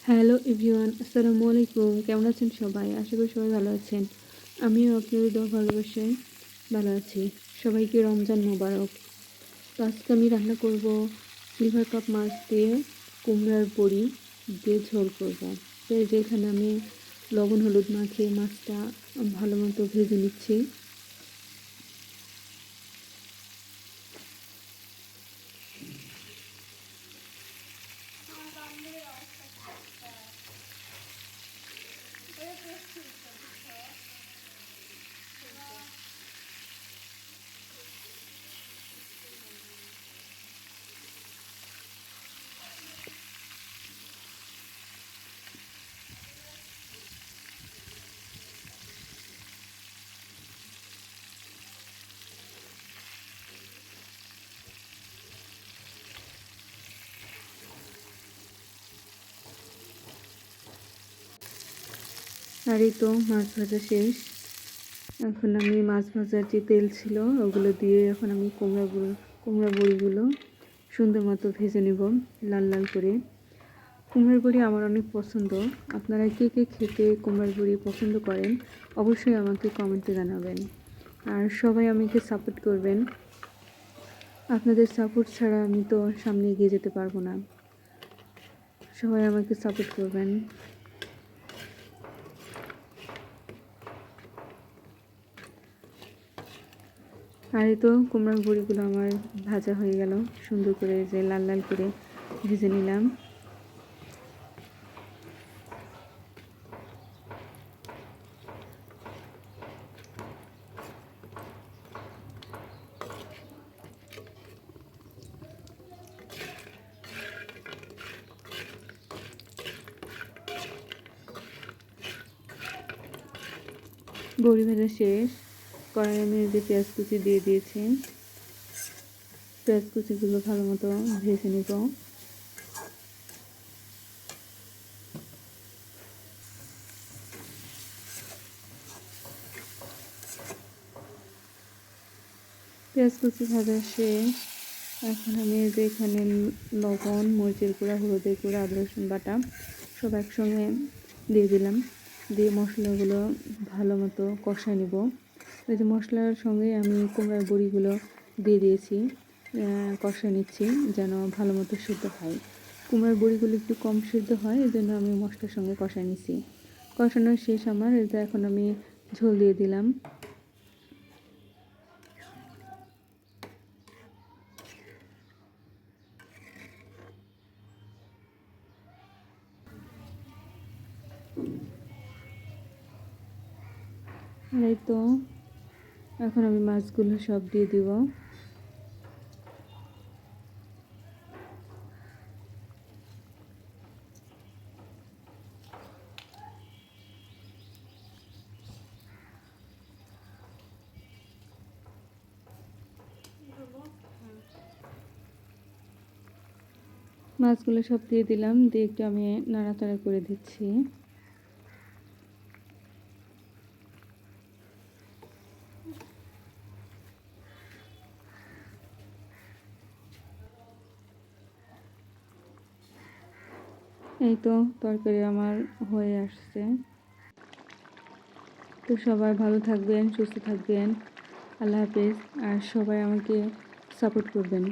Hello everyone, আসসালামু আলাইকুম। কেমন আছেন সবাই? আশা করি সবাই ভালো আছেন। আমিও আপনাদের দোয়া ভালোবাসায় ভালো আছি। সবাইকে রমজান মোবারক। তো আজকে আমি রান্না করব সিলভার কাপ মাছ দিয়ে কুমড়ার বড়ি দিয়ে ঝোল করব। তো এই যে এখানে আমি লবণ হলুদ মাখিয়ে মাছটা ভালো মতো ভেজে নিচ্ছি। আর এই তো মাছ ভাজা শেষ। এখন আমি মাছ ভাজার যে তেল ছিল ওগুলো দিয়ে এখন আমি কুমড়া বড়িগুলো সুন্দর মতো ভেজে নেব লাল লাল করে। কুমড়ার বড়ি আমার অনেক পছন্দ। আপনারা কে কে খেতে কুমড়ার বড়ি পছন্দ করেন অবশ্যই আমাকে কমেন্টে জানাবেন। আর সবাই আমাকে সাপোর্ট করবেন। আপনাদের সাপোর্ট ছাড়া আমি তো সামনে এগিয়ে যেতে পারবো না। সবাই আমাকে সাপোর্ট করবেন। আর এই তো কুমড়ার বড়িগুলো আমার ভাজা হয়ে গেল। সুন্দর করে যে লাল লাল করে ভেজে নিলাম। বড়ি ভাজা শেষ। কড়াই আমি যে পেঁয়াজ কুচি দিয়ে দিয়েছি। পেঁয়াজ কুচিগুলো ভালো মতো ভেজে নিব। পেঁয়াজ কুচি ভাজা শেষ। এখন আমি যে এখানে লবণ, মরিচের গুঁড়া, হলুদের গুঁড়া, আদা রসুন বাটা সব একসঙ্গে দিয়ে দিলাম। দিয়ে মশলাগুলো ভালো মতো কষায় নিব। এই যে মশলার সঙ্গে আমি কুমড়ার বড়িগুলো দিয়ে দিয়েছি। কষায় নিচ্ছি যেন ভালো মতো সিদ্ধ হয়। কুমড়ার বড়িগুলো একটু কম সিদ্ধ হয়, এই জন্য আমি মশলার সঙ্গে কষায় নিচ্ছি। কষানো শেষ আমার। এটা এখন আমি ঝোল দিয়ে দিলাম। এই তো এখন আমি মাছগুলো সব দিয়ে দিব। মাছগুলো সব দিয়ে দিলাম, দিয়ে একটু আমি নাড়াচাড়া করে দিচ্ছি। এই তো তরকারি আমার হয়ে আসছে। তো সবাই ভালো থাকবেন, সুস্থ থাকবেন। আল্লাহ হাফেজ। আর সবাই আমাকে সাপোর্ট করবেন।